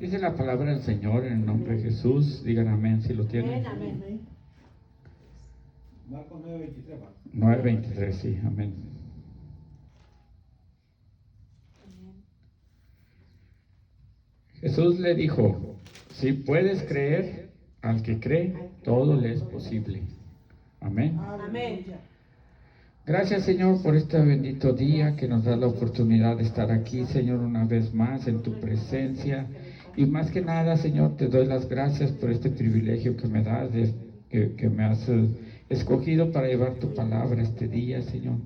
Dice la palabra del Señor en el nombre de Jesús. Digan amén si lo tienen. Amén. Marcos 9:23. 9:23, sí, amén. Jesús le dijo, si puedes creer, al que cree, todo le es posible. Amén. Amén. Gracias, Señor, por este bendito día que nos da la oportunidad de estar aquí, Señor, una vez más en tu presencia. Y más que nada, Señor, te doy las gracias por este privilegio que me das, que me has escogido para llevar tu palabra este día, Señor.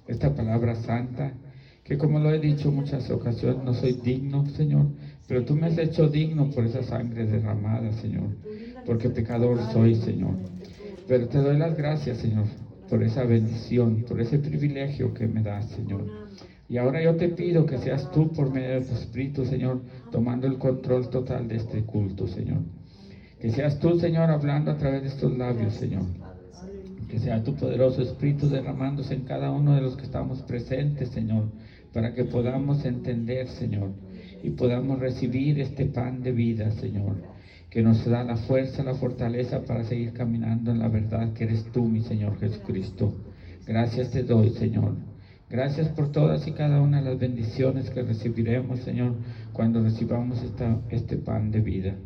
Esta palabra santa, que como lo he dicho en muchas ocasiones, no soy digno, Señor, pero tú me has hecho digno por esa sangre derramada, Señor, porque pecador soy, Señor. Pero te doy las gracias, Señor, por esa bendición, por ese privilegio que me das, Señor. Y ahora yo te pido que seas tú por medio de tu Espíritu, Señor, tomando el control total de este culto, Señor. Que seas tú, Señor, hablando a través de estos labios, Señor. Que sea tu poderoso Espíritu derramándose en cada uno de los que estamos presentes, Señor, para que podamos entender, Señor, y podamos recibir este pan de vida, Señor, que nos da la fuerza, la fortaleza para seguir caminando en la verdad que eres tú, mi Señor Jesucristo. Gracias te doy, Señor. Gracias por todas y cada una de las bendiciones que recibiremos, Señor, cuando recibamos este pan de vida.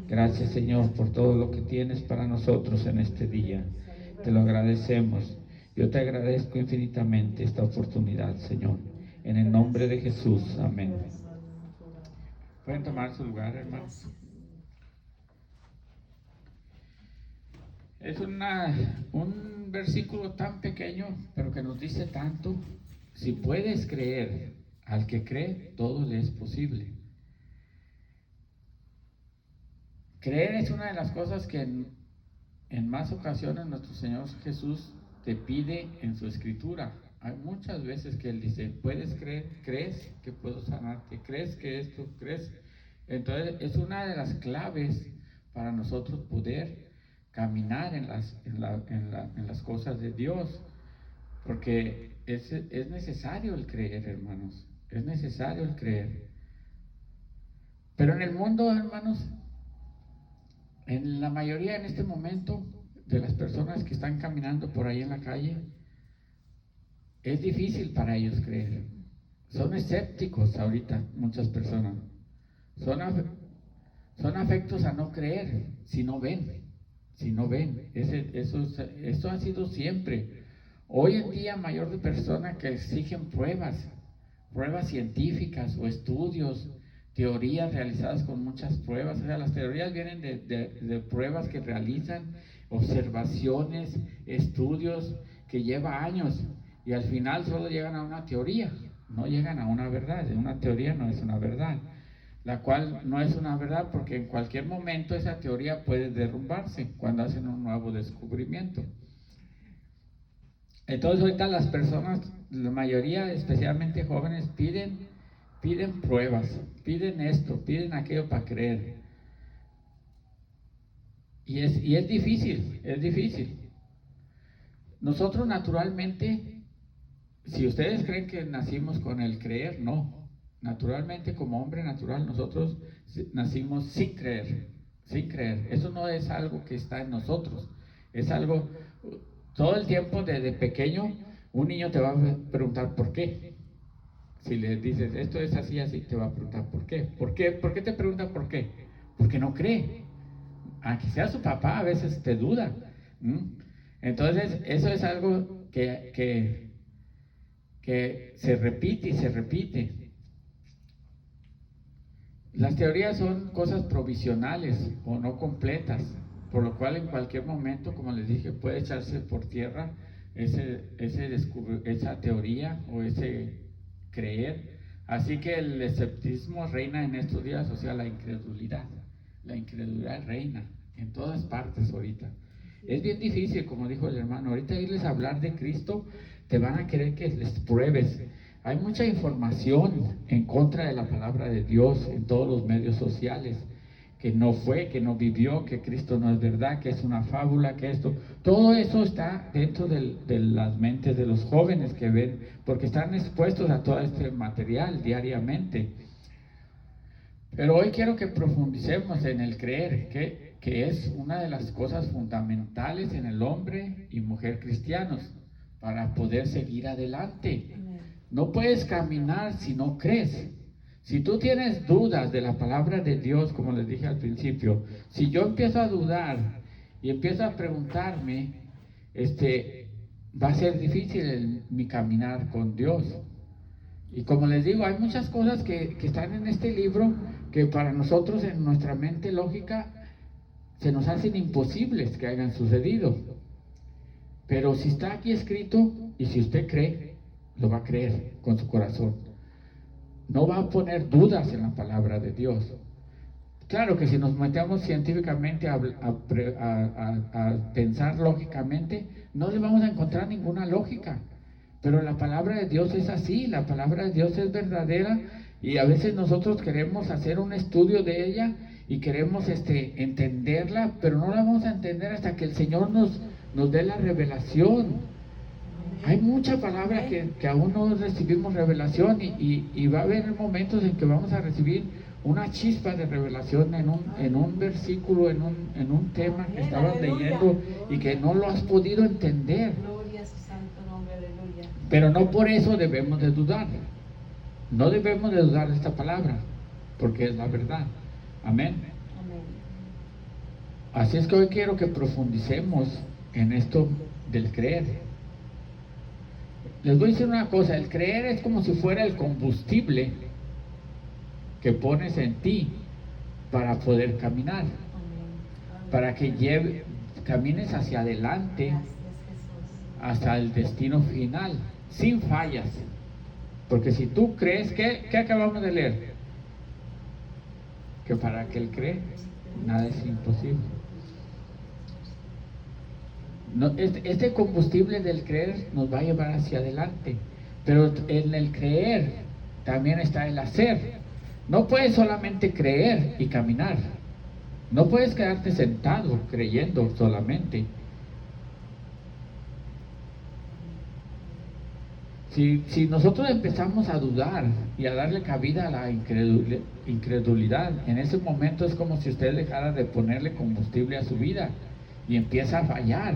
Gracias, Señor, por todo lo que tienes para nosotros en este día. Te lo agradecemos. Yo te agradezco infinitamente esta oportunidad, Señor. En el nombre de Jesús. Amén. Pueden tomar su lugar, hermanos. Es un versículo tan pequeño, pero que nos dice tanto. Si puedes creer, al que cree, todo le es posible. Creer es una de las cosas que en más ocasiones nuestro Señor Jesús te pide en su escritura. Hay muchas veces que Él dice, ¿puedes creer? ¿Crees que puedo sanarte? ¿Crees que esto? ¿Crees? Entonces es una de las claves para nosotros poder caminar en las cosas de Dios. Porque es necesario el creer, hermanos. Es necesario el creer. Pero en el mundo, hermanos, en la mayoría en este momento de las personas que están caminando por ahí en la calle, es difícil para ellos creer. Son escépticos ahorita muchas personas. Son afectos a no creer si no ven. Si no ven. Eso ha sido siempre. Hoy en día mayor de personas que exigen pruebas científicas o estudios, teorías realizadas con muchas pruebas. O sea, las teorías vienen de pruebas que realizan, observaciones, estudios que lleva años y al final solo llegan a una teoría, no llegan a una verdad. Una teoría no es una verdad, la cual no es una verdad porque en cualquier momento esa teoría puede derrumbarse cuando hacen un nuevo descubrimiento. Entonces ahorita las personas, la mayoría, especialmente jóvenes, piden pruebas, piden esto, piden aquello para creer. Y es difícil, es difícil. Nosotros naturalmente, si ustedes creen que nacimos con el creer, no. Naturalmente, como hombre natural, nosotros nacimos sin creer, sin creer. Eso no es algo que está en nosotros, es algo... Todo el tiempo desde pequeño un niño te va a preguntar ¿por qué? Si le dices esto es así, así, te va a preguntar ¿por qué? ¿Por qué? ¿Por qué te pregunta por qué? Porque no cree. Aunque sea su papá, a veces te duda. Entonces eso es algo que se repite y se repite. Las teorías son cosas provisionales o no completas, por lo cual en cualquier momento, como les dije, puede echarse por tierra esa teoría o ese creer. Así que el escepticismo reina en estos días, o sea, la incredulidad reina en todas partes ahorita. Es bien difícil, como dijo el hermano, ahorita irles a hablar de Cristo, te van a querer que les pruebes. Hay mucha información en contra de la palabra de Dios en todos los medios sociales, que no fue, que no vivió, que Cristo no es verdad, que es una fábula, que esto, todo eso está dentro de las mentes de los jóvenes que ven, porque están expuestos a todo este material diariamente. Pero hoy quiero que profundicemos en el creer, que es una de las cosas fundamentales en el hombre y mujer cristianos para poder seguir adelante. No puedes caminar si no crees. Si tú tienes dudas de la palabra de Dios, como les dije al principio, si yo empiezo a dudar y empiezo a preguntarme, va a ser difícil mi caminar con Dios. Y como les digo, hay muchas cosas que están en este libro que para nosotros en nuestra mente lógica se nos hacen imposibles que hayan sucedido. Pero si está aquí escrito y si usted cree, lo va a creer con su corazón. No va a poner dudas en la palabra de Dios. Claro que si nos metemos científicamente a pensar lógicamente, no le vamos a encontrar ninguna lógica. Pero la palabra de Dios es así, la palabra de Dios es verdadera y a veces nosotros queremos hacer un estudio de ella y queremos entenderla, pero no la vamos a entender hasta que el Señor nos dé la revelación. Hay mucha palabra que aún no recibimos revelación y va a haber momentos en que vamos a recibir una chispa de revelación en un versículo, en un tema que estabas leyendo y que no lo has podido entender. Pero no por eso debemos de dudar. No debemos de dudar de esta palabra, porque es la verdad. Amén. Así es que hoy quiero que profundicemos en esto del creer. Les voy a decir una cosa, el creer es como si fuera el combustible que pones en ti para poder caminar, para que camines hacia adelante hasta el destino final, sin fallas. Porque si tú crees, ¿qué acabamos de leer? Que para que él cree, nada es imposible. No, este combustible del creer nos va a llevar hacia adelante, pero en el creer también está el hacer. No puedes solamente creer y caminar. No puedes quedarte sentado creyendo solamente. Si nosotros empezamos a dudar y a darle cabida a la incredulidad, en ese momento es como si usted dejara de ponerle combustible a su vida y empieza a fallar,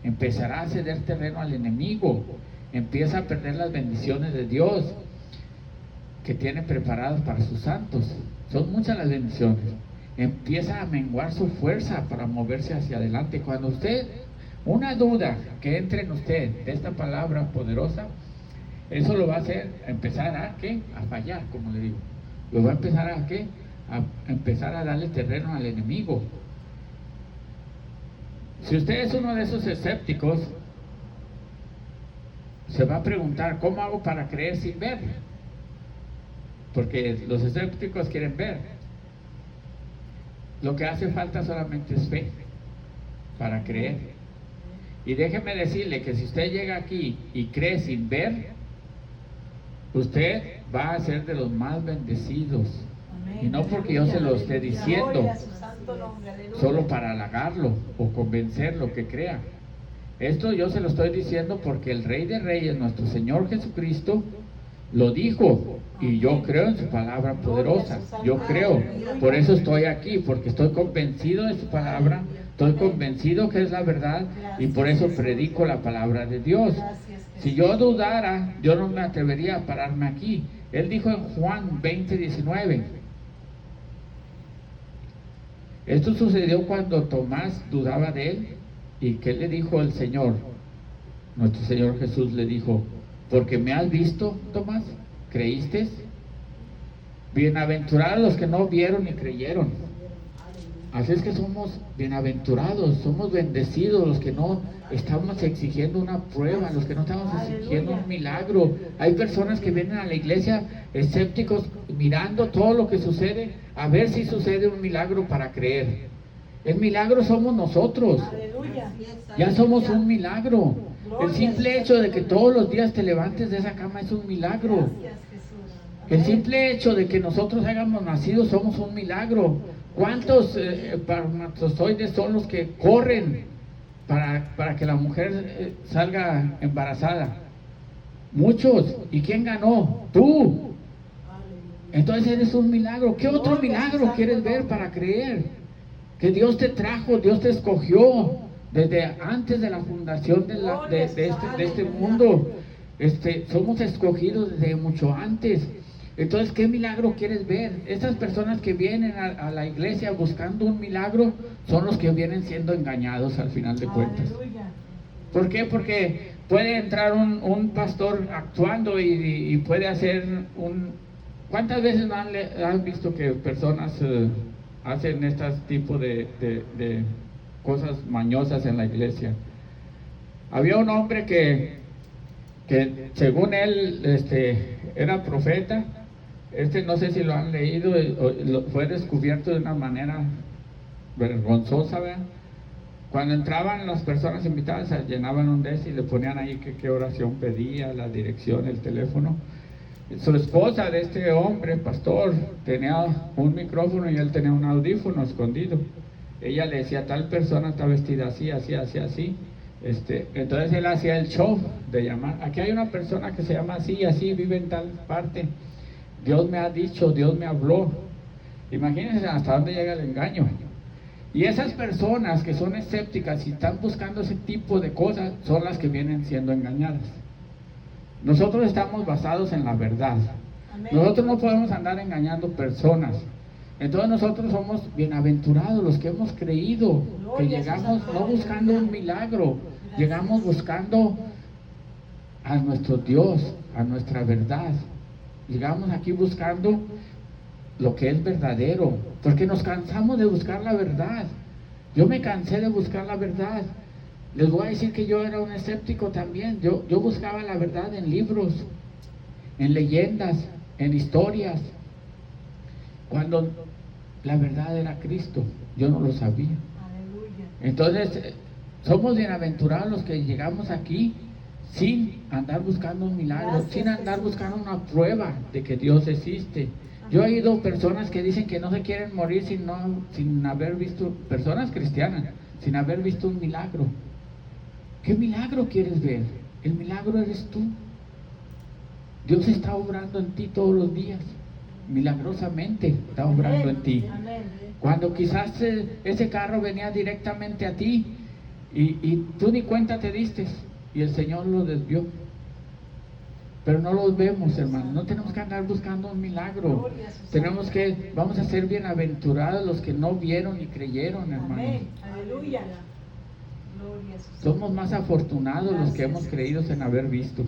empezará a ceder terreno al enemigo, empieza a perder las bendiciones de Dios que tiene preparadas para sus santos. Son muchas las bendiciones. Empieza a menguar su fuerza para moverse hacia adelante. Cuando usted, una duda que entre en usted de esta palabra poderosa, eso lo va a hacer empezar a fallar, como le digo. Lo va a empezar a empezar a darle terreno al enemigo. Si usted es uno de esos escépticos, se va a preguntar, ¿cómo hago para creer sin ver? Porque los escépticos quieren ver. Lo que hace falta solamente es fe para creer. Y déjeme decirle que si usted llega aquí y cree sin ver, usted va a ser de los más bendecidos. Amén. Y no porque yo se lo esté diciendo, solo para halagarlo o convencerlo que crea. Esto yo se lo estoy diciendo porque el Rey de Reyes, nuestro Señor Jesucristo, lo dijo. Y yo creo en su palabra poderosa. Yo creo. Por eso estoy aquí, porque estoy convencido de su palabra. Estoy convencido que es la verdad. Y por eso predico la palabra de Dios. Si yo dudara, yo no me atrevería a pararme aquí. Él dijo en Juan 20:19. Esto sucedió cuando Tomás dudaba de él. ¿Y qué le dijo el Señor? Nuestro Señor Jesús le dijo, porque me has visto, Tomás, ¿creíste? Bienaventurados los que no vieron ni creyeron. Así es que somos bienaventurados, somos bendecidos los que no estamos exigiendo una prueba, los que no estamos exigiendo un milagro. Hay personas que vienen a la iglesia escépticos mirando todo lo que sucede, a ver si sucede un milagro para creer. El milagro somos nosotros. Ya somos un milagro. El simple hecho de que todos los días te levantes de esa cama es un milagro. El simple hecho de que nosotros hayamos nacido somos un milagro. ¿Cuántos espermatozoides son los que corren para que la mujer salga embarazada? Muchos. ¿Y quién ganó? Tú. Entonces eres un milagro. ¿Qué otro milagro quieres ver para creer? Que Dios te trajo, Dios te escogió desde antes de la fundación de este mundo. Somos escogidos desde mucho antes. Entonces, ¿qué milagro quieres ver? Estas personas que vienen a la iglesia buscando un milagro son los que vienen siendo engañados al final de cuentas. ¿Por qué? Porque puede entrar un pastor actuando y puede hacer un... ¿Cuántas veces han visto que personas hacen este tipo de cosas mañosas en la iglesia? Había un hombre que según él era profeta. No sé si lo han leído, fue descubierto de una manera vergonzosa, ¿verdad? Cuando entraban las personas invitadas, llenaban un desk y le ponían ahí qué oración pedía, la dirección, el teléfono. Su esposa de este hombre, pastor, tenía un micrófono y él tenía un audífono escondido. Ella le decía, tal persona está vestida así, así, así, así. Entonces él hacía el show de llamar. Aquí hay una persona que se llama así, así, vive en tal parte. Dios me ha dicho, Dios me habló. Imagínense hasta dónde llega el engaño. Y esas personas que son escépticas y están buscando ese tipo de cosas son las que vienen siendo engañadas. Nosotros estamos basados en la verdad. Nosotros no podemos andar engañando personas. Entonces nosotros somos bienaventurados los que hemos creído, que llegamos no buscando un milagro, llegamos buscando a nuestro Dios, a nuestra verdad. Llegamos aquí buscando lo que es verdadero, porque nos cansamos de buscar la verdad. Yo me cansé de buscar la verdad. Les voy a decir que yo era un escéptico también. Yo buscaba la verdad en libros, en leyendas, en historias, cuando la verdad era Cristo. Yo no lo sabía. Entonces, somos bienaventurados los que llegamos aquí sin andar buscando un milagro, sin andar buscando una prueba de que Dios existe. Yo he oído personas que dicen que no se quieren morir sin haber visto, personas cristianas, sin haber visto un milagro. ¿Qué milagro quieres ver? El milagro eres tú. Dios está obrando en ti todos los días, milagrosamente está obrando en ti. Cuando quizás ese carro venía directamente a ti y tú ni cuenta te diste y el Señor lo desvió. Pero no los vemos, hermanos. No tenemos que andar buscando un milagro. Vamos a ser bienaventurados los que no vieron y creyeron, hermanos. Aleluya. Somos más afortunados los que hemos creído sin haber visto,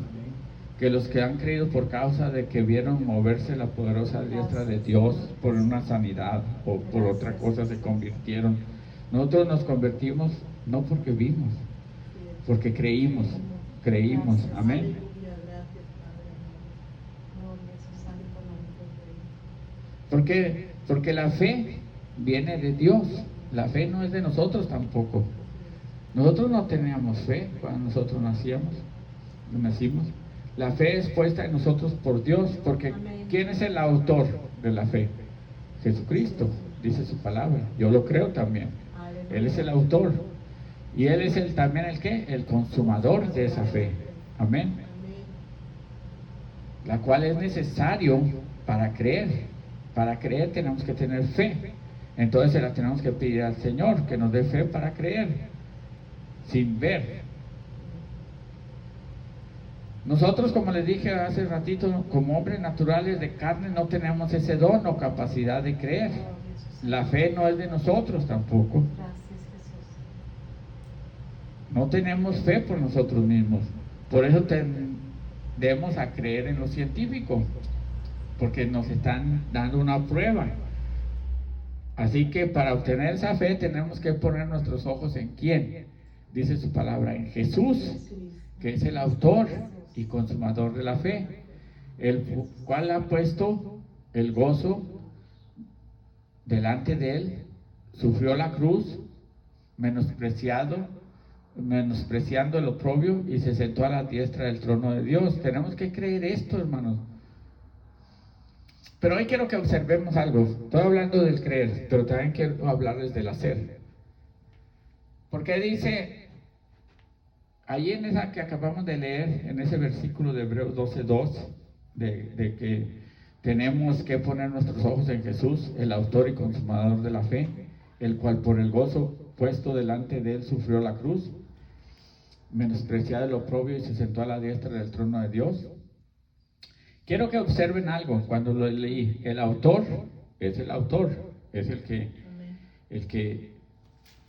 que los que han creído por causa de que vieron moverse la poderosa diestra de Dios por una sanidad o por otra cosa se convirtieron. Nosotros nos convertimos no porque vimos, porque creímos. Amén. Porque la fe viene de Dios. La fe no es de nosotros tampoco. Nosotros no teníamos fe cuando nosotros nacimos. La fe es puesta en nosotros por Dios, porque ¿quién es el autor de la fe? Jesucristo, dice su palabra. Yo lo creo también. Él es el autor. Y Él es también el ¿qué? El consumador de esa fe. Amén. La cual es necesario para creer. Para creer tenemos que tener fe. Entonces se la tenemos que pedir al Señor que nos dé fe para creer, sin ver. Nosotros, como les dije hace ratito, como hombres naturales de carne no tenemos ese don o capacidad de creer. La fe no es de nosotros tampoco. No tenemos fe por nosotros mismos. Por eso tendemos a creer en lo científico, porque nos están dando una prueba. Así que para obtener esa fe tenemos que poner nuestros ojos en ¿quién? Dice su palabra, en Jesús, que es el autor y consumador de la fe, el cual ha puesto el gozo delante de él, sufrió la cruz, menospreciando el oprobio, y se sentó a la diestra del trono de Dios. Tenemos que creer esto, hermanos. Pero hoy quiero que observemos algo. Estoy hablando del creer, pero también quiero hablarles del hacer. Porque dice, ahí en esa que acabamos de leer, en ese versículo de Hebreos 12:2, de que tenemos que poner nuestros ojos en Jesús, el autor y consumador de la fe, el cual por el gozo puesto delante de él sufrió la cruz, menospreciado el oprobio y se sentó a la diestra del trono de Dios. Quiero que observen algo cuando lo leí. El autor es el autor, es el que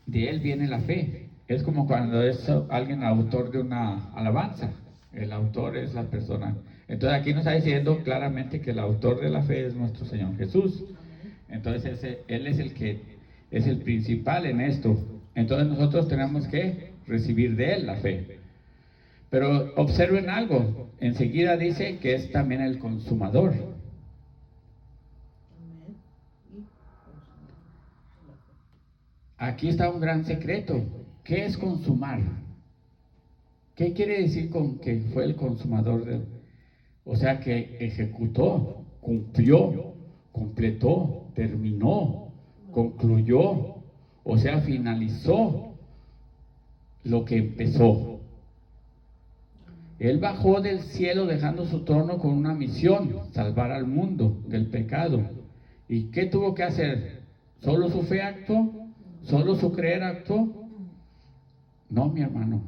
de él viene la fe. Es como cuando es alguien autor de una alabanza. El autor es la persona. Entonces aquí nos está diciendo claramente que el autor de la fe es nuestro Señor Jesús. Entonces él es el que es el principal en esto. Entonces nosotros tenemos que recibir de él la fe. Pero observen algo, enseguida dice que es también el consumador. Aquí está un gran secreto. ¿Qué es consumar? ¿Qué quiere decir con que fue el consumador de? O sea que ejecutó, cumplió, completó, terminó, concluyó, o sea, finalizó lo que empezó. Él bajó del cielo dejando su trono con una misión, salvar al mundo del pecado. ¿Y qué tuvo que hacer? ¿Solo su fe actuó? ¿Solo su creer actuó? No, mi hermano.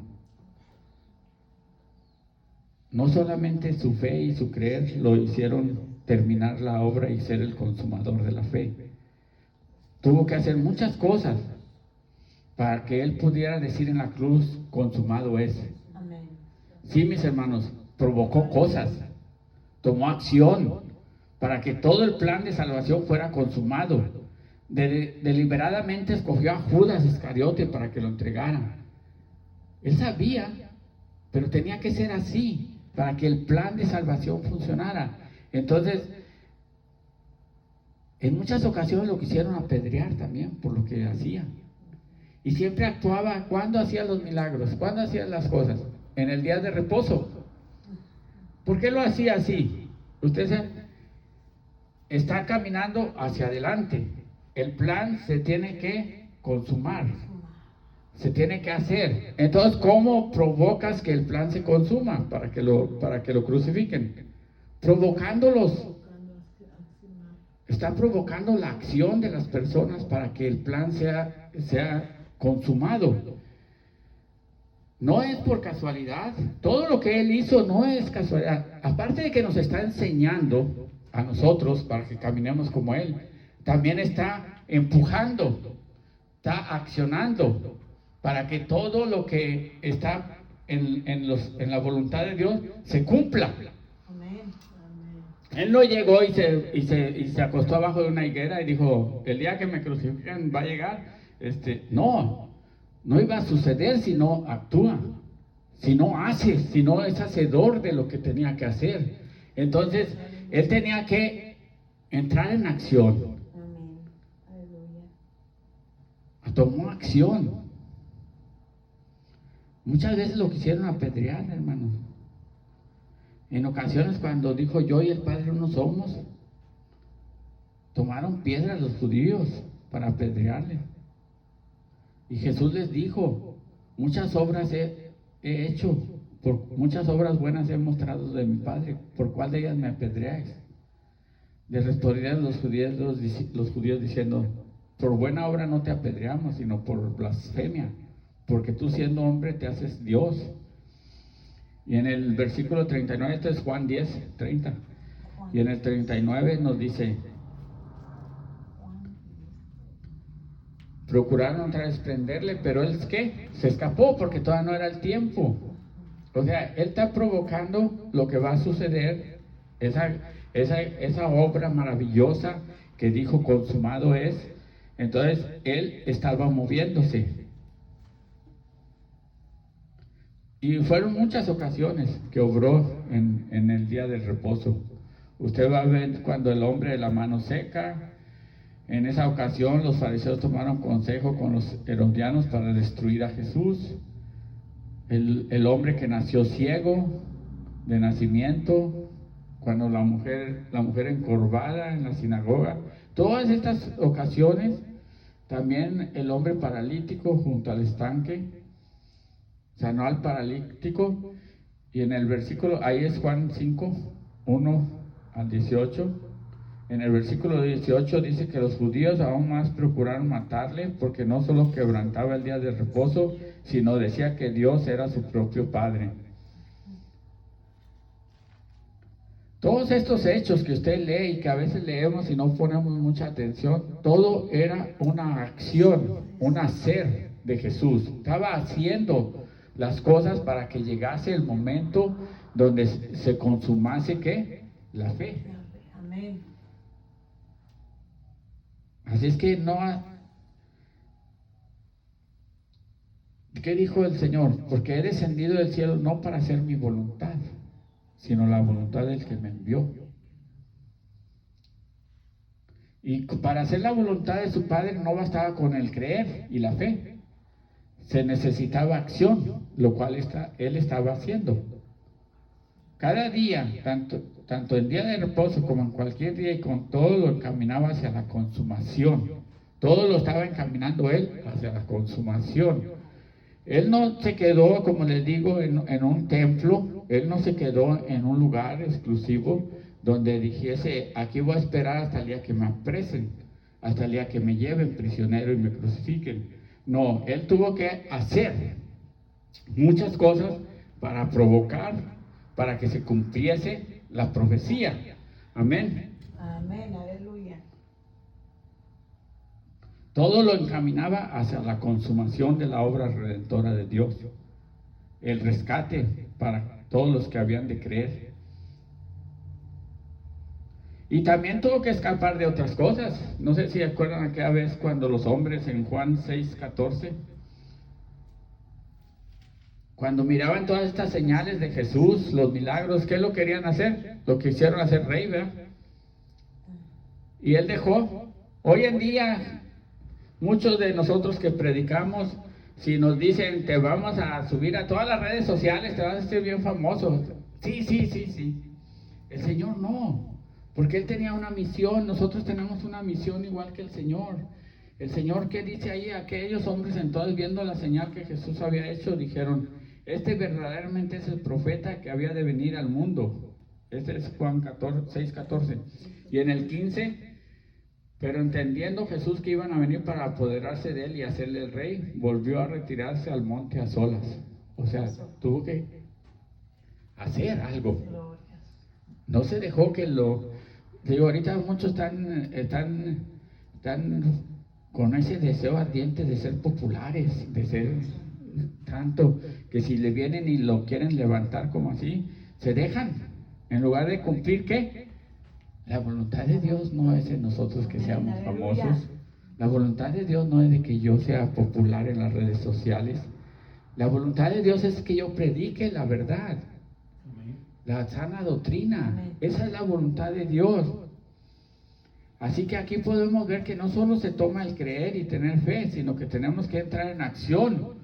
No solamente su fe y su creer lo hicieron terminar la obra y ser el consumador de la fe. Tuvo que hacer muchas cosas para que él pudiera decir en la cruz, consumado es. Amén. Sí, mis hermanos, provocó cosas, tomó acción para que todo el plan de salvación fuera consumado. Deliberadamente escogió a Judas Iscariote para que lo entregara. Él sabía, pero tenía que ser así para que el plan de salvación funcionara. Entonces, en muchas ocasiones lo quisieron apedrear también por lo que hacía. Y siempre actuaba, ¿cuándo hacía los milagros? ¿Cuándo hacía las cosas? En el día de reposo. ¿Por qué lo hacía así? Usted está caminando hacia adelante. El plan se tiene que consumar. Se tiene que hacer. Entonces, ¿cómo provocas que el plan se consuma para que lo crucifiquen? Provocándolos. Está provocando la acción de las personas para que el plan sea consumado. No es por casualidad. Todo lo que él hizo no es casualidad. Aparte de que nos está enseñando a nosotros para que caminemos como él, también está empujando, está accionando para que todo lo que está en la voluntad de Dios se cumpla. Amén. Él no llegó y se acostó abajo de una higuera y dijo, el día que me crucifiquen va a llegar. No iba a suceder si no actúa, si no hace, si no es hacedor de lo que tenía que hacer. Entonces, él tenía que entrar en acción. Amén. Aleluya. Tomó acción. Muchas veces lo quisieron apedrear, hermanos. En ocasiones cuando dijo yo y el Padre uno somos, tomaron piedras los judíos para apedrearle. Y Jesús les dijo, muchas obras he hecho, muchas obras buenas he mostrado de mi Padre, ¿por cuál de ellas me apedreáis? Le respondieron los judíos diciendo, por buena obra no te apedreamos, sino por blasfemia, porque tú siendo hombre te haces Dios. Y en el versículo 39, esto es Juan 10, 30, y en el 39 nos dice, procuraron otra vez prenderle, pero él ¿qué? Se escapó porque todavía no era el tiempo. O sea, él está provocando lo que va a suceder, esa obra maravillosa que dijo consumado es. Entonces él estaba moviéndose. Y fueron muchas ocasiones que obró en el día del reposo. Usted va a ver cuando el hombre de la mano seca. En esa ocasión los fariseos tomaron consejo con los herodianos para destruir a Jesús. El hombre que nació ciego de nacimiento, cuando la mujer encorvada en la sinagoga. Todas estas ocasiones, también el hombre paralítico junto al estanque, sanó al paralítico. Y en el versículo, ahí es Juan 5, 1 al 18. En el versículo 18 dice que los judíos aún más procuraron matarle porque no solo quebrantaba el día de reposo, sino decía que Dios era su propio Padre. Todos estos hechos que usted lee y que a veces leemos y no ponemos mucha atención, todo era una acción, un hacer de Jesús. Estaba haciendo las cosas para que llegase el momento donde se consumase ¿qué? La fe. Amén. Así es que no... ¿Qué dijo el Señor? Porque he descendido del cielo no para hacer mi voluntad, sino la voluntad del que me envió. Y para hacer la voluntad de su Padre no bastaba con el creer y la fe. Se necesitaba acción, lo cual Él estaba haciendo. Cada día, tanto en día de reposo como en cualquier día, y con todo lo encaminaba hacia la consumación. Todo lo estaba encaminando Él hacia la consumación. Él no se quedó, como les digo, en un templo. Él no se quedó en un lugar exclusivo donde dijese, aquí voy a esperar hasta el día que me apresen, hasta el día que me lleven prisionero y me crucifiquen. No, Él tuvo que hacer muchas cosas para provocar, para que se cumpliese la profecía. Amén. Amén, aleluya. Todo lo encaminaba hacia la consumación de la obra redentora de Dios. El rescate para todos los que habían de creer. Y también tuvo que escapar de otras cosas. No sé si recuerdan aquella vez cuando los hombres en Juan 6:14, cuando miraban todas estas señales de Jesús, los milagros, ¿qué lo querían hacer? Lo quisieron hacer rey, ¿verdad? Y Él dejó. Hoy en día, muchos de nosotros que predicamos, si nos dicen, te vamos a subir a todas las redes sociales, te vas a hacer bien famoso. Sí. El Señor no. Porque Él tenía una misión, nosotros tenemos una misión igual que el Señor. El Señor, ¿qué dice ahí? Aquellos hombres entonces, viendo la señal que Jesús había hecho, dijeron, este verdaderamente es el profeta que había de venir al mundo. Este es Juan 6:14. Y en el 15, pero entendiendo Jesús que iban a venir para apoderarse de Él y hacerle el rey, volvió a retirarse al monte a solas. O sea, tuvo que hacer algo. No se dejó que digo, ahorita muchos están con ese deseo ardiente de ser populares, de ser tanto, que si le vienen y lo quieren levantar como así, se dejan, en lugar de cumplir, ¿qué? La voluntad de Dios no es en nosotros que seamos famosos. La voluntad de Dios no es de que yo sea popular en las redes sociales. La voluntad de Dios es que yo predique la verdad, la sana doctrina. Esa es la voluntad de Dios. Así que aquí podemos ver que no solo se toma el creer y tener fe, sino que tenemos que entrar en acción.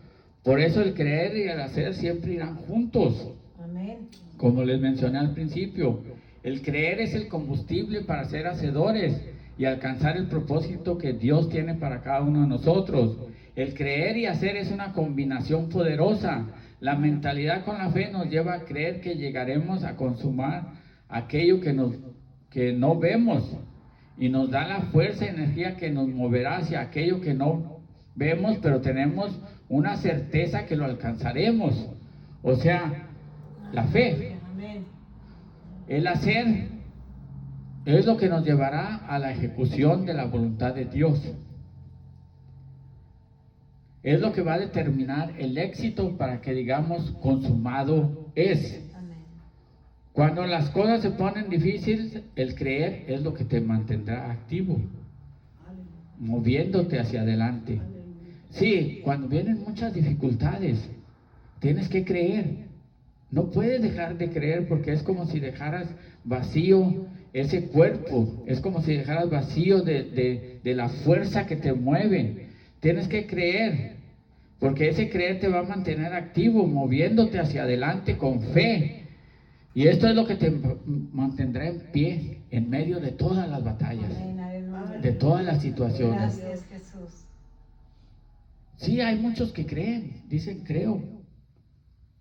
Por eso el creer y el hacer siempre irán juntos. Amén. Como les mencioné al principio, el creer es el combustible para ser hacedores y alcanzar el propósito que Dios tiene para cada uno de nosotros. El creer y hacer es una combinación poderosa. La mentalidad con la fe nos lleva a creer que llegaremos a consumar aquello que no vemos, y nos da la fuerza y energía que nos moverá hacia aquello que no vemos, pero tenemos una certeza que lo alcanzaremos. O sea, la fe. El hacer es lo que nos llevará a la ejecución de la voluntad de Dios. Es lo que va a determinar el éxito para que digamos consumado es. Cuando las cosas se ponen difíciles, el creer es lo que te mantendrá activo, moviéndote hacia adelante. Sí, cuando vienen muchas dificultades, tienes que creer. No puedes dejar de creer, porque es como si dejaras vacío ese cuerpo, es como si dejaras vacío de la fuerza que te mueve. Tienes que creer, porque ese creer te va a mantener activo, moviéndote hacia adelante con fe. Y esto es lo que te mantendrá en pie en medio de todas las batallas, de todas las situaciones. Gracias, Jesús. Sí, hay muchos que creen, dicen creo.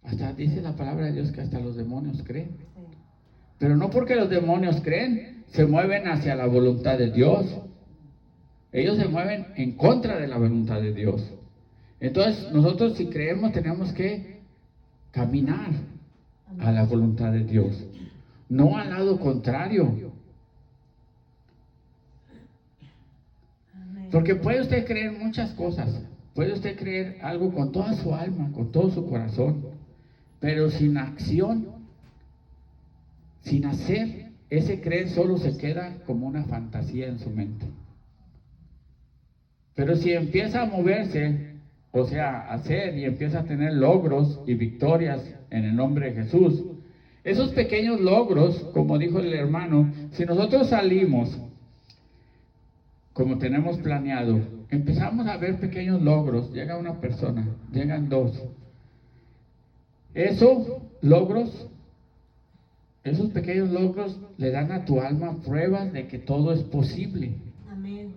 Hasta dice la palabra de Dios que hasta los demonios creen. Pero no porque los demonios creen, se mueven hacia la voluntad de Dios. Ellos se mueven en contra de la voluntad de Dios. Entonces, nosotros si creemos tenemos que caminar a la voluntad de Dios, no al lado contrario. Porque puede usted creer muchas cosas, puede usted creer algo con toda su alma, con todo su corazón, pero sin acción, sin hacer, ese creer solo se queda como una fantasía en su mente. Pero si empieza a moverse, o sea, a hacer y empieza a tener logros y victorias en el nombre de Jesús, esos pequeños logros, como dijo el hermano, si nosotros salimos como tenemos planeado, empezamos a ver pequeños logros, llega una persona, llegan dos. Esos pequeños logros le dan a tu alma pruebas de que todo es posible. Amén.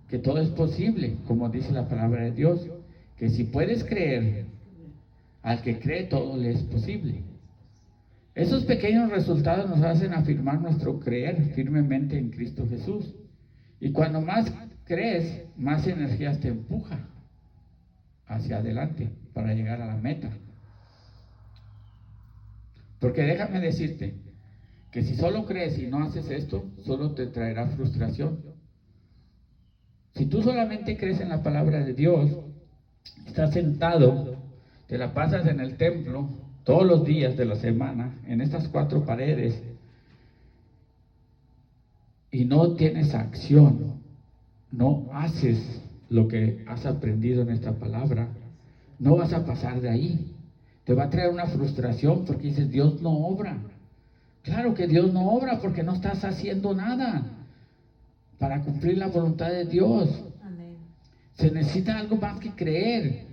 Que todo es posible, como dice la palabra de Dios, que si puedes creer, al que cree todo le es posible. Esos pequeños resultados nos hacen afirmar nuestro creer firmemente en Cristo Jesús. Y cuando más crees, más energías te empuja hacia adelante para llegar a la meta. Porque déjame decirte que si solo crees y no haces esto, solo te traerá frustración. Si tú solamente crees en la palabra de Dios, estás sentado, te la pasas en el templo todos los días de la semana, en estas 4 paredes, y no tienes acción, no haces lo que has aprendido en esta palabra, no vas a pasar de ahí. Te va a traer una frustración porque dices, Dios no obra. Claro que Dios no obra porque no estás haciendo nada para cumplir la voluntad de Dios. Amén. Se necesita algo más que creer.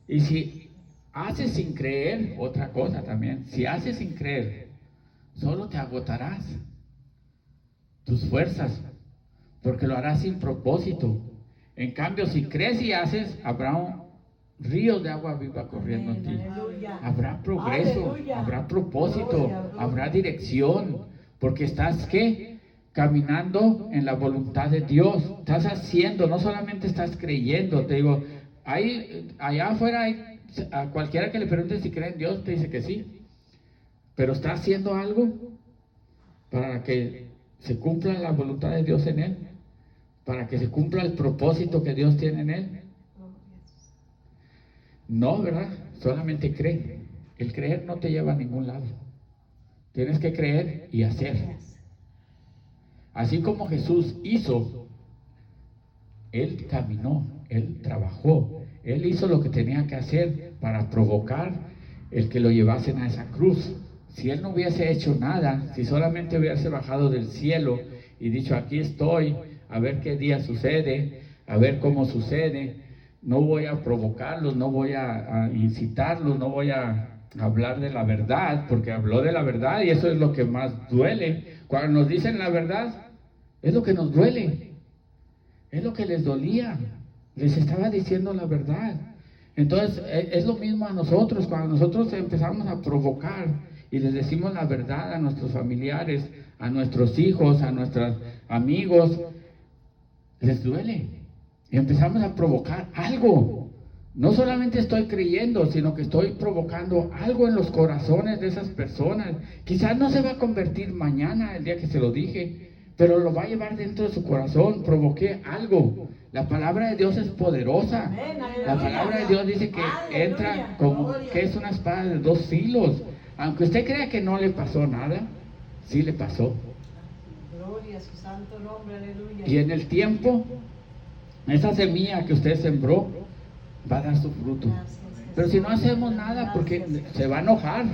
Y si haces sin creer, otra cosa también, si haces sin creer, solo te agotarás tus fuerzas, porque lo harás sin propósito. En cambio, si crees y haces, habrá ríos de agua viva corriendo en ti. Aleluya. Habrá progreso, Aleluya. habrá propósito, Gloria, gloria. habrá dirección, porque estás, ¿qué? Caminando en la voluntad de Dios. Estás haciendo, no solamente estás creyendo. Te digo, allá afuera a cualquiera que le pregunte si cree en Dios, te dice que sí. Pero está haciendo algo para que se cumpla la voluntad de Dios en él, para que se cumpla el propósito que Dios tiene en él. No, ¿verdad? Solamente cree. El creer no te lleva a ningún lado. Tienes que creer y hacer. Así como Jesús hizo, Él caminó, Él trabajó, Él hizo lo que tenía que hacer para provocar el que lo llevasen a esa cruz. Si Él no hubiese hecho nada, si solamente hubiese bajado del cielo y dicho, aquí estoy, a ver qué día sucede, a ver cómo sucede, no voy a provocarlos, no voy a incitarlos, no voy a hablar de la verdad, porque habló de la verdad y eso es lo que más duele. Cuando nos dicen la verdad, es lo que nos duele, es lo que les dolía, les estaba diciendo la verdad. Entonces es lo mismo a nosotros, cuando nosotros empezamos a provocar y les decimos la verdad a nuestros familiares, a nuestros hijos, a nuestros amigos, les duele. Y empezamos a provocar algo. No solamente estoy creyendo, sino que estoy provocando algo en los corazones de esas personas. Quizás no se va a convertir mañana, el día que se lo dije, pero lo va a llevar dentro de su corazón. Provoqué algo. La palabra de Dios es poderosa. La palabra de Dios dice que entra como que es una espada de 2 filos. Aunque usted crea que no le pasó nada, sí le pasó. Gloria a su santo nombre, aleluya. Y en el tiempo, esa semilla que usted sembró va a dar su fruto. Pero si no hacemos nada, porque se va a enojar.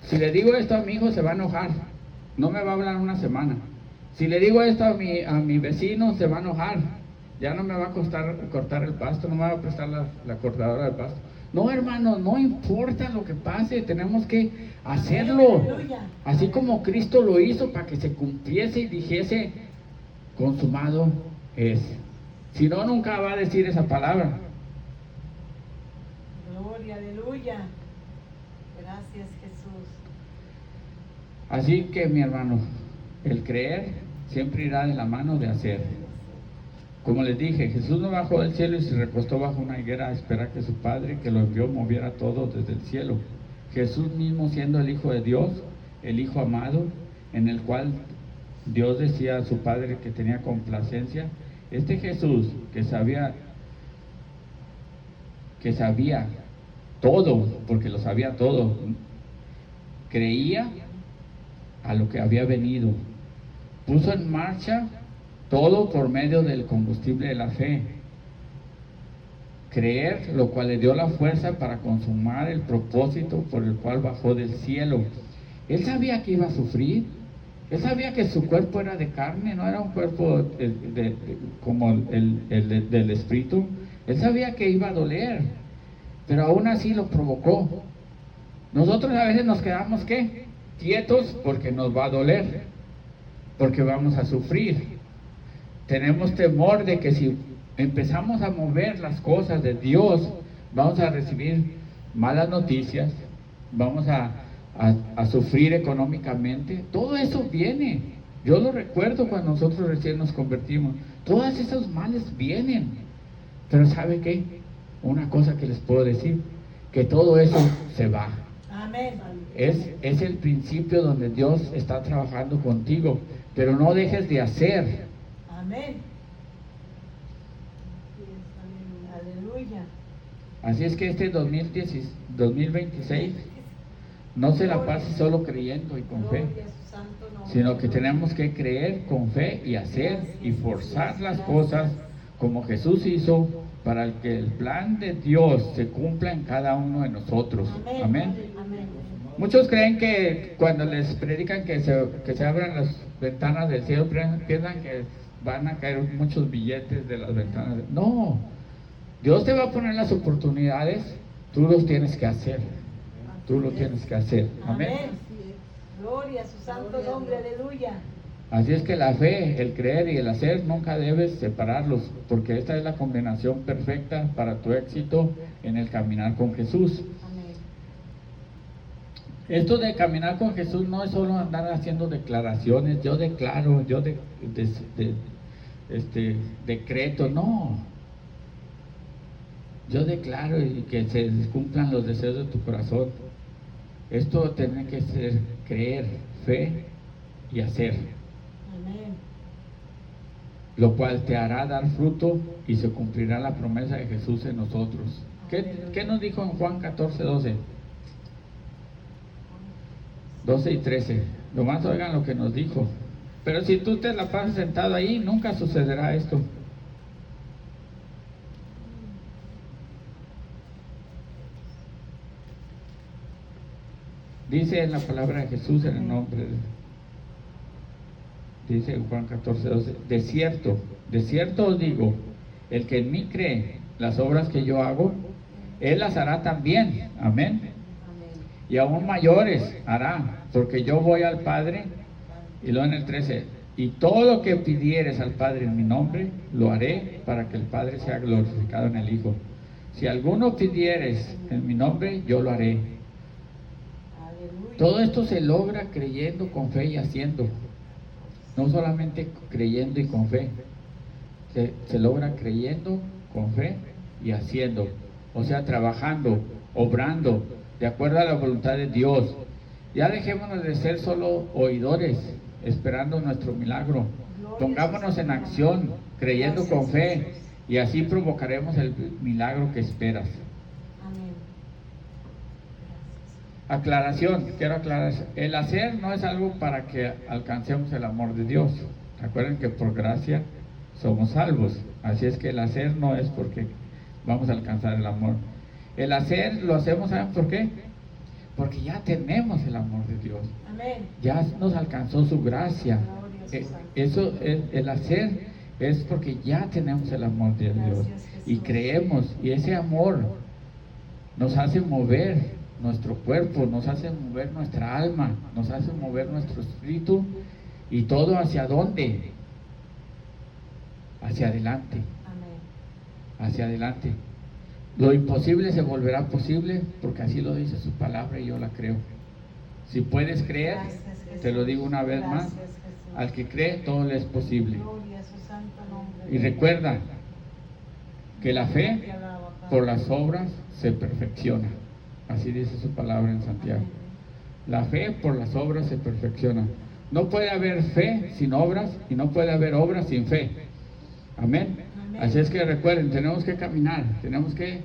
Si le digo esto a mi hijo, se va a enojar. No me va a hablar una semana. Si le digo esto a mi vecino, se va a enojar. Ya no me va a costar cortar el pasto, no me va a prestar la cortadora del pasto. No, hermano, no importa lo que pase, tenemos que hacerlo. Así como Cristo lo hizo para que se cumpliese y dijese, consumado es. Si no, nunca va a decir esa palabra. Gloria, aleluya. Gracias, Jesús. Así que, mi hermano, el creer siempre irá de la mano de hacer. Como les dije, Jesús no bajó del cielo y se recostó bajo una higuera a esperar que su Padre, que lo envió, moviera todo desde el cielo. Jesús mismo, siendo el Hijo de Dios, el Hijo amado, en el cual Dios decía a su Padre que tenía complacencia, este Jesús que sabía todo, porque lo sabía todo, creía a lo que había venido, puso en marcha todo por medio del combustible de la fe. Creer, lo cual le dio la fuerza para consumar el propósito por el cual bajó del cielo. Él sabía que iba a sufrir, él sabía que su cuerpo era de carne, no era un cuerpo como el del espíritu. Él sabía que iba a doler, pero aún así lo provocó. Nosotros a veces nos quedamos, ¿qué? Quietos porque nos va a doler, porque vamos a sufrir. Tenemos temor de que si empezamos a mover las cosas de Dios, vamos a recibir malas noticias, vamos a sufrir económicamente. Todo eso viene. Yo lo recuerdo cuando nosotros recién nos convertimos. Todos esos males vienen. Pero ¿sabe qué? Una cosa que les puedo decir, que todo eso se va. Amén. Es el principio donde Dios está trabajando contigo, pero no dejes de hacer. Amén. Aleluya. Así es que este 2026 no se la pase solo creyendo y con fe, Gloria a su santo nombre. sino que tenemos que creer con fe y hacer y forzar las cosas como Jesús hizo para que el plan de Dios se cumpla en cada uno de nosotros. Amén. Amén. Muchos creen que cuando les predican que se abran las ventanas del cielo, piensan que van a caer muchos billetes de las ventanas. No, Dios te va a poner las oportunidades, tú los tienes que hacer. Tú lo tienes que hacer. Amén. Amén. Gloria a su santo nombre. Aleluya. Así es que la fe, el creer y el hacer nunca debes separarlos, porque esta es la combinación perfecta para tu éxito en el caminar con Jesús. Amén. Esto de caminar con Jesús no es solo andar haciendo declaraciones, yo declaro, yo decreto, no. Yo declaro y que se cumplan los deseos de tu corazón. Esto tiene que ser creer, fe y hacer, Amén. lo cual te hará dar fruto y se cumplirá la promesa de Jesús en nosotros. ¿Qué nos dijo en Juan 14, 12? 12 y 13. Nomás oigan lo que nos dijo. Pero si tú te la pasas sentado ahí, nunca sucederá esto. Dice en la palabra de Jesús en el nombre dice en Juan 14, 12, de cierto os digo, el que en mí cree las obras que yo hago, él las hará también. Amén. Amén. Y aún mayores hará, porque yo voy al Padre. Y luego en el 13, y todo lo que pidieres al Padre en mi nombre, lo haré para que el Padre sea glorificado en el Hijo. Si alguno pidieres en mi nombre, yo lo haré. Aleluya. Todo esto se logra creyendo con fe y haciendo. No solamente creyendo y con fe. Se logra creyendo con fe y haciendo. O sea, trabajando, obrando, de acuerdo a la voluntad de Dios. Ya dejémonos de ser solo oidores, esperando nuestro milagro. Pongámonos en acción, creyendo con fe, y así provocaremos el milagro que esperas. Amén. Aclaración, quiero aclarar, el hacer no es algo para que alcancemos el amor de Dios. Recuerden que por gracia somos salvos, así es que el hacer no es porque vamos a alcanzar el amor. El hacer lo hacemos, ¿saben por qué? Porque ya tenemos el amor de Dios, Amén. ya nos alcanzó su gracia. Eso es, el hacer es porque ya tenemos el amor de Dios y creemos, y ese amor nos hace mover nuestro cuerpo, nos hace mover nuestra alma, nos hace mover nuestro espíritu, y todo hacia dónde, hacia adelante, Amén. hacia adelante. Lo imposible se volverá posible porque así lo dice su palabra y yo la creo. Si puedes creer, Gracias, Jesús. te lo digo una vez más, Gracias, Jesús. Al que cree, todo le es posible. Gloria a su santo nombre. Y recuerda que la fe Te alaba, Padre. por las obras se perfecciona. Así dice su palabra en Santiago. La fe por las obras se perfecciona. No puede haber fe sin obras y no puede haber obras sin fe. Amén. Amén. Así es que recuerden, tenemos que caminar, tenemos que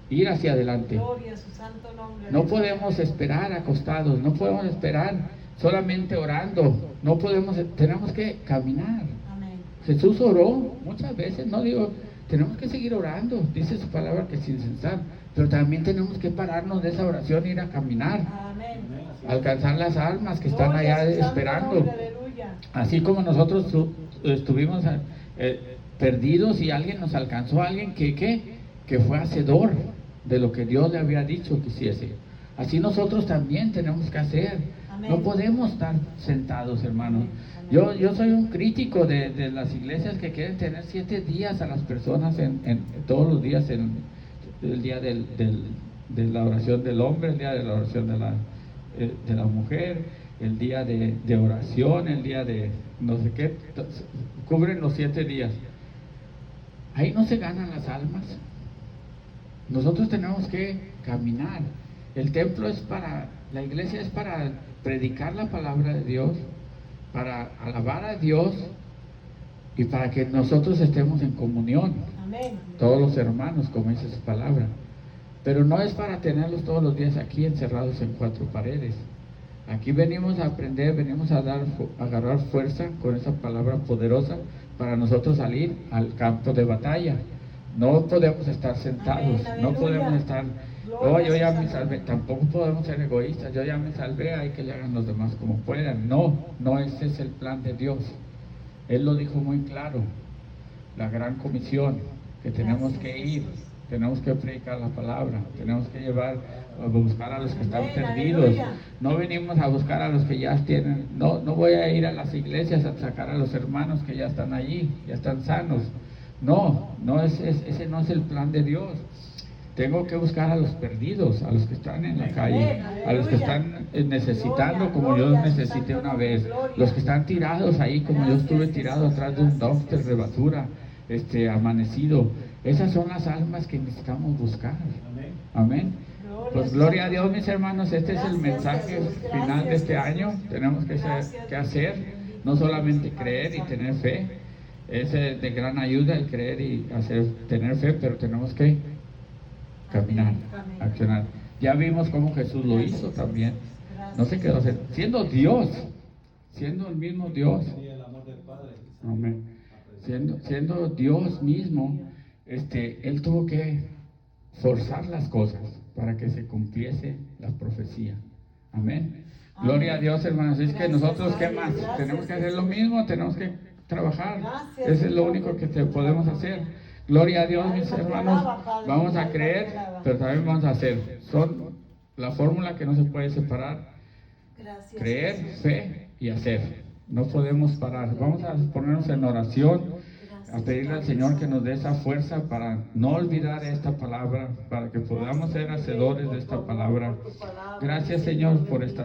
ir hacia adelante. Gloria a su santo nombre. No podemos esperar acostados, no podemos esperar solamente orando. No podemos, tenemos que caminar. Amén. Jesús oró muchas veces, no digo, tenemos que seguir orando, dice su palabra que sin cesar, pero también tenemos que pararnos de esa oración e ir a caminar, Amén. alcanzar las almas que están Gloria allá a su santo esperando. nombre, aleluya. Así como nosotros estuvimos perdidos y alguien nos alcanzó, alguien que fue hacedor de lo que Dios le había dicho que hiciese. Así nosotros también tenemos que hacer. Amén. No podemos estar sentados, hermanos. Amén. Yo soy un crítico de las iglesias que quieren tener 7 días a las personas todos los días, el día de la oración del hombre, el día de la oración de la mujer, el día de oración, el día de no sé qué, cubren los 7 días. Ahí no se ganan las almas. Nosotros tenemos que caminar. El templo la iglesia es para predicar la palabra de Dios, para alabar a Dios y para que nosotros estemos en comunión, Amén. todos los hermanos, como dice su palabra. Pero no es para tenerlos todos los días aquí encerrados en 4 paredes. Aquí venimos a aprender, venimos a agarrar fuerza con esa palabra poderosa para nosotros salir al campo de batalla. No podemos estar sentados, Amén, no aleluya. podemos estar, Gloria oh, yo a ya su me santo salvé. nombre. Tampoco podemos ser egoístas, yo ya me salvé, hay que le hagan los demás como puedan. No, ese es el plan de Dios. Él lo dijo muy claro, la gran comisión, que tenemos Gracias, que ir, Jesús. tenemos que predicar la palabra, tenemos que a buscar a los que están Amén, perdidos. aleluya. No venimos a buscar a los que ya tienen, no voy a ir a las iglesias a sacar a los hermanos que ya están allí, ya están sanos. Ese no es el plan de Dios. Tengo que buscar a los perdidos, a los que están en la calle, Amén, a los que aleluya. están necesitando Gloria, como yo gloria a su necesité santo una nombre, vez, gloria. los que están tirados ahí como yo Gracias, estuve tirado Jesús, atrás de un gracias, dumpster de Jesús. basura, amanecido. Esas son las almas que necesitamos buscar. Amén. Pues gloria a Dios, mis hermanos, este es el Gracias, mensaje Jesús, final de gracias, este Jesús. año. Tenemos que Gracias, hacer, Dios. no solamente Padre creer y Santo. tener fe. Es de gran ayuda el creer y tener fe, pero tenemos que caminar, Amén. accionar. Ya vimos cómo Jesús lo hizo también. No se quedó siendo Dios, siendo el mismo Dios. Y el amor del Padre. Amén. Siendo Dios mismo, Él tuvo que forzar las cosas para que se cumpliese la profecía. Amén. Gloria a Dios, hermanos. Es que Gracias, nosotros, ¿qué Padre. más? Gracias, Tenemos que hacer lo Jesús. mismo, tenemos que trabajar. Gracias, Eso es lo Señor, único que por tu podemos palabra. hacer. Gloria a Dios, Mi mis alma te hermanos. alaba, Padre, Vamos mi a alma creer, te alaba. pero también vamos a hacer. Son la fórmula que no se puede separar. Gracias, Creer, Jesús. fe y hacer. No podemos parar. Vamos a ponernos en oración, a pedirle al Señor que nos dé esa fuerza para no olvidar esta palabra, para que podamos ser hacedores de esta palabra. Gracias, Señor, por esta